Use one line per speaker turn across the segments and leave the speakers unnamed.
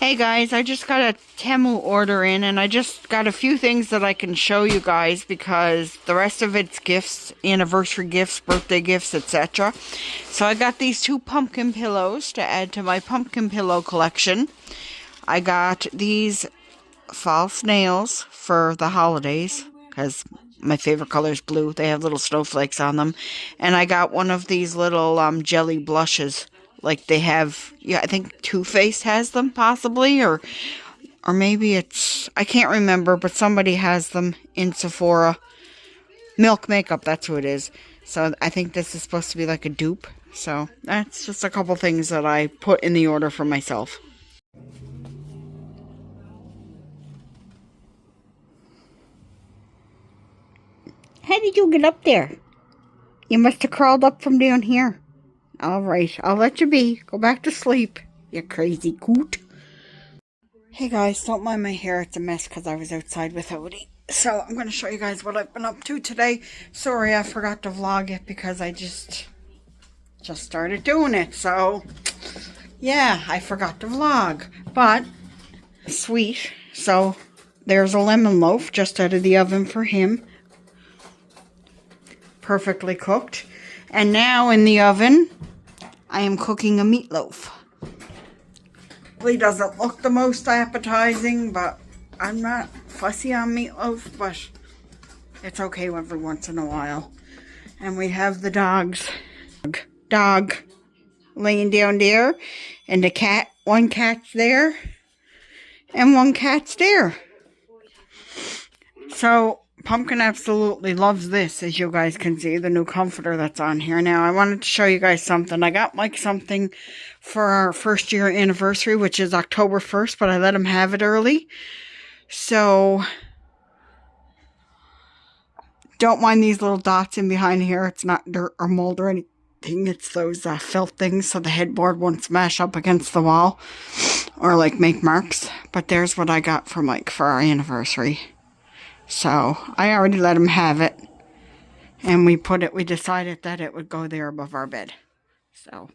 Hey guys, I just got a Temu order in and I just got a few things that I can show you guys because the rest of it's gifts, anniversary gifts, birthday gifts, etc. So I got these two pumpkin pillows to add to my pumpkin pillow collection. I got these false nails for the holidays because my favorite color is blue. They have little snowflakes on them. And I got one of these little jelly blushes. Like they have, yeah, I think Too Faced has them possibly, or maybe it's, I can't remember, but somebody has them in Sephora. Milk Makeup, that's who it is. So I think this is supposed to be like a dupe. So that's just a couple things that I put in the order for myself. How did you get up there? You must have crawled up from down here. Alright, I'll let you be. Go back to sleep, you crazy coot. Hey guys, don't mind my hair. It's a mess because I was outside with Odie. So I'm going to show you guys what I've been up to today. Sorry I forgot to vlog it because I just started doing it. So, yeah, I forgot to vlog. But, sweet. So, there's a lemon loaf just out of the oven for him. Perfectly cooked. And now in the oven, I am cooking a meatloaf. Really doesn't look the most appetizing, but I'm not fussy on meatloaf, but it's okay every once in a while. And we have the dog laying down there, and the cat, one cat's there, and one cat's there. So, Pumpkin absolutely loves this, as you guys can see, the new comforter that's on here. Now, I wanted to show you guys something. I got Mike something for our first year anniversary, which is October 1st, but I let him have it early. So, don't mind these little dots in behind here. It's not dirt or mold or anything. It's those felt things so the headboard won't smash up against the wall or, like, make marks. But there's what I got for Mike for our anniversary. So, I already let him have it, and we decided that it would go there above our bed. So,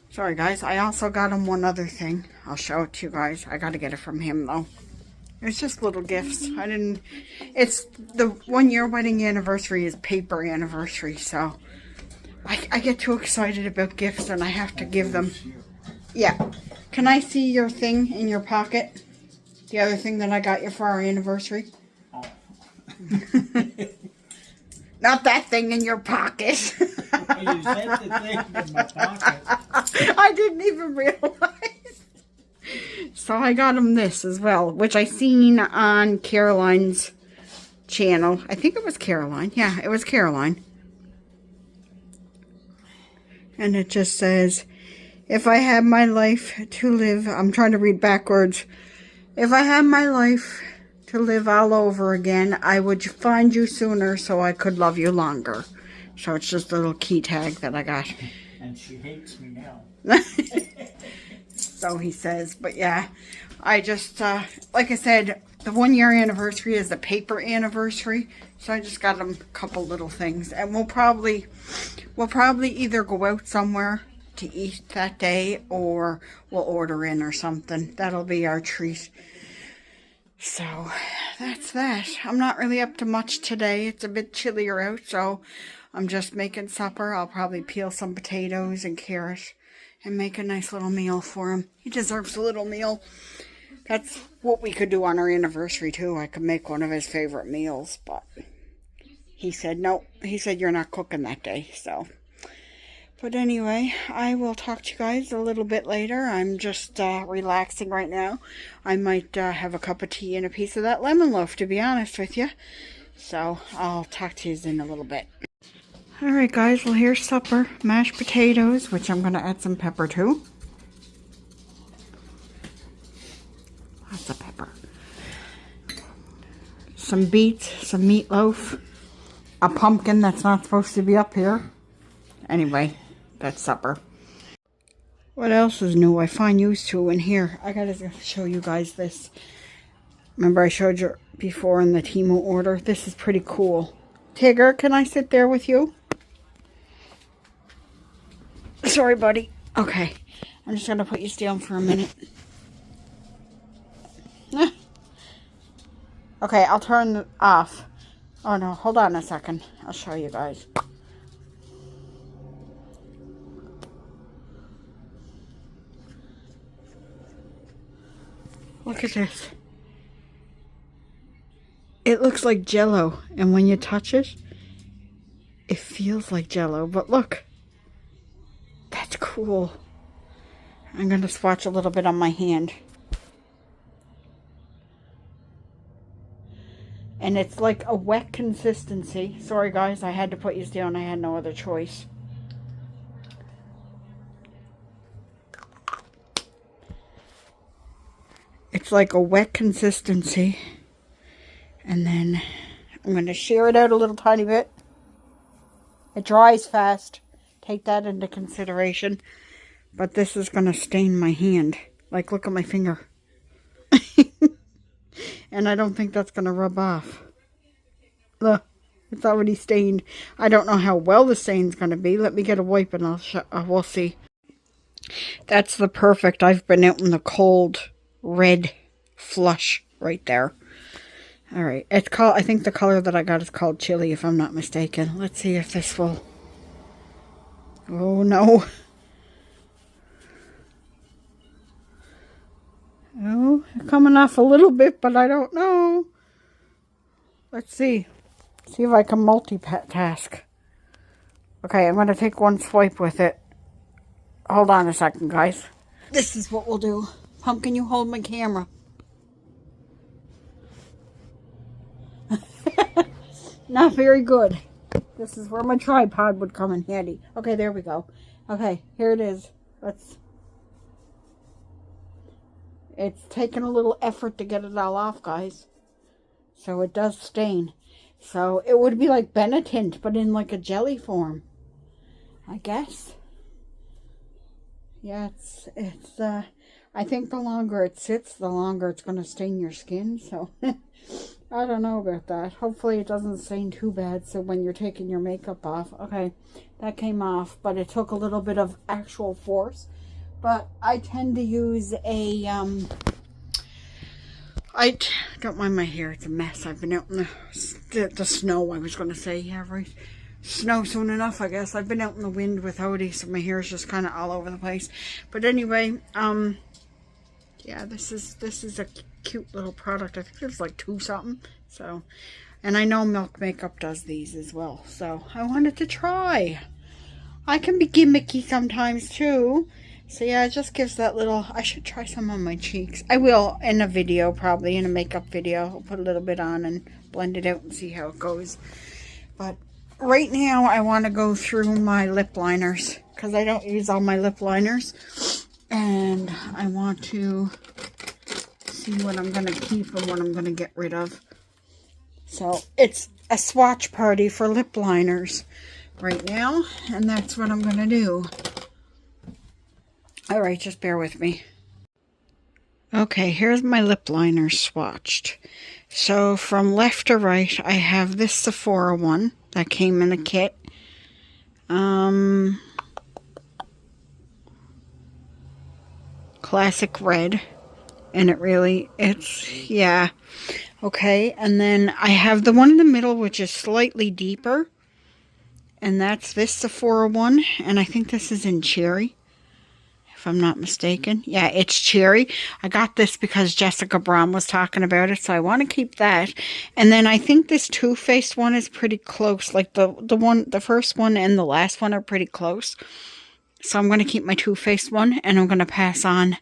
sorry guys, I also got him one other thing. I'll show it to you guys. I gotta get it from him though. It's just little gifts. It's the 1 year wedding anniversary is paper anniversary, so I get too excited about gifts and I have to give them. Yeah. Can I see your thing in your pocket? The other thing that I got you for our anniversary? Not that thing in your pocket.
You said the thing in my pocket.
I didn't even realize. So I got him this as well, which I seen on Caroline's channel. I think it was Caroline. Yeah, it was Caroline. And it just says, if I had my life to live, I'm trying to read backwards. If I had my life to live all over again, I would find you sooner so I could love you longer. So it's just a little key tag that I got.
And she hates me now.
So he says, but yeah, I just, like I said, the 1 year anniversary is the paper anniversary. So I just got him a couple little things. And we'll probably either go out somewhere to eat that day, or we'll order in or something. That'll be our treat. So that's that. I'm not really up to much today. It's a bit chillier out, so I'm just making supper. I'll probably peel some potatoes and carrot and make a nice little meal for him. He deserves a little meal. That's what we could do on our anniversary too. I could make one of his favorite meals, but he said no. He said you're not cooking that day, so. But anyway, I will talk to you guys a little bit later. I'm just relaxing right now. I might have a cup of tea and a piece of that lemon loaf, to be honest with you. So, I'll talk to you in a little bit. Alright guys, well here's supper. Mashed potatoes, which I'm going to add some pepper to. Lots of pepper. Some beets, some meatloaf. A pumpkin that's not supposed to be up here. Anyway. That's supper. What else is new? I find used to in here. I gotta show you guys this. Remember I showed you before in the Temu order? This is pretty cool. Tigger, can I sit there with you? Sorry, buddy. Okay. I'm just gonna put you down for a minute. Okay, I'll turn it off. Oh no, hold on a second. I'll show you guys. Look at this. It looks like Jell-O, and when you touch it, it feels like Jell-O. But look, that's cool. I'm going to swatch a little bit on my hand. And it's like a wet consistency. Sorry guys, I had to put you down. I had no other choice. It's like a wet consistency. And then I'm going to shear it out a little tiny bit. It dries fast. Take that into consideration. But this is going to stain my hand. Like, look at my finger. And I don't think that's going to rub off. Look, it's already stained. I don't know how well the stain's going to be. Let me get a wipe and we'll see. That's the perfect. I've been out in the cold red flush right there. All right. It's called, I think the color that I got is called chili, if I'm not mistaken. Let's see if this will. Oh, no. Oh, coming off a little bit, but I don't know. Let's see. See if I can multitask. Okay, I'm going to take one swipe with it. Hold on a second, guys. This is what we'll do. Pumpkin, you hold my camera. Not very good. This is where my tripod would come in handy. Okay, there we go. Okay, here it is. It's taken a little effort to get it all off, guys. So it does stain. So it would be like Benetint, but in like a jelly form, I guess. Yeah, it's I think the longer it sits, the longer it's going to stain your skin. So I don't know about that. Hopefully it doesn't stain too bad. So when you're taking your makeup off. Okay, that came off, but it took a little bit of actual force. But I tend to use a, I don't mind my hair. It's a mess. I've been out in the snow, I was going to say. Yeah, right. Snow soon enough, I guess. I've been out in the wind with Odie, so my hair is just kind of all over the place. But anyway, yeah, this is a cute little product. I think it's like $2 something. So, and I know Milk Makeup does these as well. So I wanted to try. I can be gimmicky sometimes too. So yeah, it just gives that little, I should try some on my cheeks. I will in a video, probably in a makeup video. I'll put a little bit on and blend it out and see how it goes. But right now I want to go through my lip liners because I don't use all my lip liners. And I want to see what I'm going to keep and what I'm going to get rid of. So it's a swatch party for lip liners right now. And that's what I'm going to do. Alright, just bear with me. Okay, here's my lip liner swatched. So from left to right, I have this Sephora one that came in a kit. Classic red. And yeah. Okay, and then I have the one in the middle, which is slightly deeper. And that's this Sephora one. And I think this is in cherry, if I'm not mistaken. Yeah, it's cherry. I got this because Jessica Braun was talking about it, so I want to keep that. And then I think this Too Faced one is pretty close. Like the first one and the last one are pretty close. So I'm going to keep my Too Faced one, and I'm going to pass on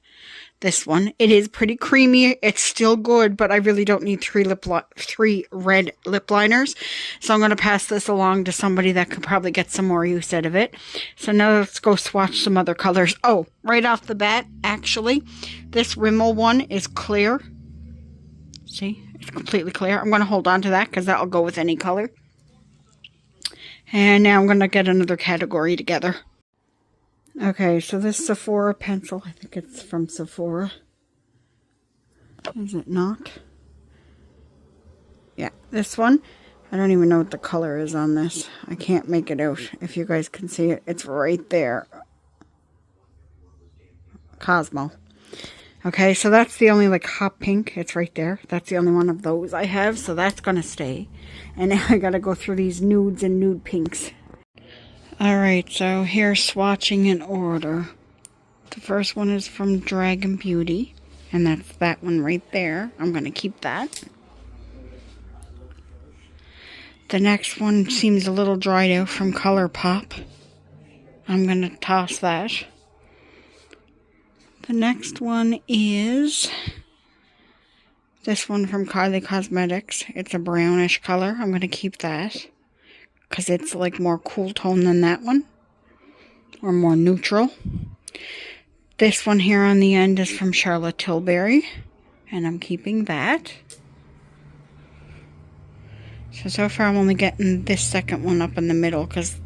this one. It is pretty creamy. It's still good, but I really don't need three red lip liners. So I'm going to pass this along to somebody that could probably get some more use out of it. So now let's go swatch some other colors. Oh, right off the bat, actually, this Rimmel one is clear. See, it's completely clear. I'm going to hold on to that because that'll go with any color. And now I'm going to get another category together. Okay, so this Sephora pencil, I think it's from Sephora. Is it not? Yeah, this one. I don't even know what the color is on this. I can't make it out. If you guys can see it, it's right there. Cosmo. Okay, so that's the only like hot pink. It's right there. That's the only one of those I have, so that's gonna stay. And now I gotta go through these nudes and nude pinks. Alright, so here's swatching in order. The first one is from Dragon Beauty, and that's that one right there. I'm gonna keep that. The next one seems a little dried out from ColourPop. I'm gonna toss that. The next one is this one from Kylie Cosmetics. It's a brownish color. I'm going to keep that because it's like more cool tone than that one, or more neutral. This one here on the end is from Charlotte Tilbury, and I'm keeping that. So far I'm only getting this second one up in the middle because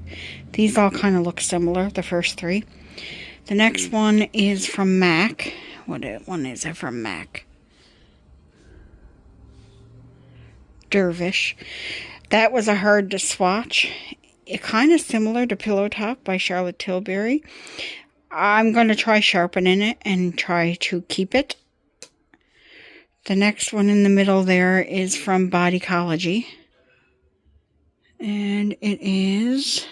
these all kind of look similar, the first three. The next one is from MAC. What one is it from MAC? Dervish. That was a hard to swatch. It kind of similar to Pillow Talk by Charlotte Tilbury. I'm going to try sharpening it and try to keep it. The next one in the middle there is from Bodycology. And it is...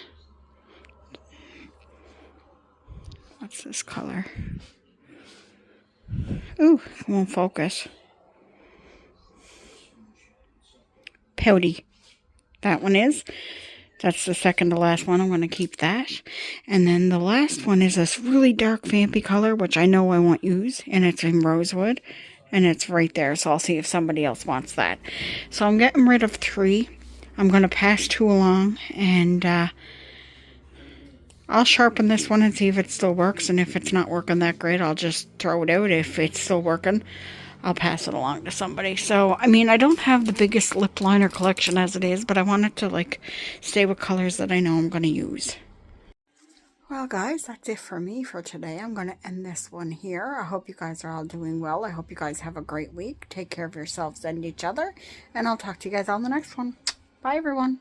what's this color? Ooh, it won't focus. Pouty. That one is. That's the second to last one. I'm going to keep that. And then the last one is this really dark vampy color, which I know I won't use. And it's in Rosewood. And it's right there. So I'll see if somebody else wants that. So I'm getting rid of 3. I'm going to pass 2 along. And I'll sharpen this one and see if it still works. And if it's not working that great, I'll just throw it out. If it's still working, I'll pass it along to somebody. So, I mean, I don't have the biggest lip liner collection as it is, but I wanted to, like, stay with colors that I know I'm going to use. Well, guys, that's it for me for today. I'm going to end this one here. I hope you guys are all doing well. I hope you guys have a great week. Take care of yourselves and each other. And I'll talk to you guys on the next one. Bye, everyone.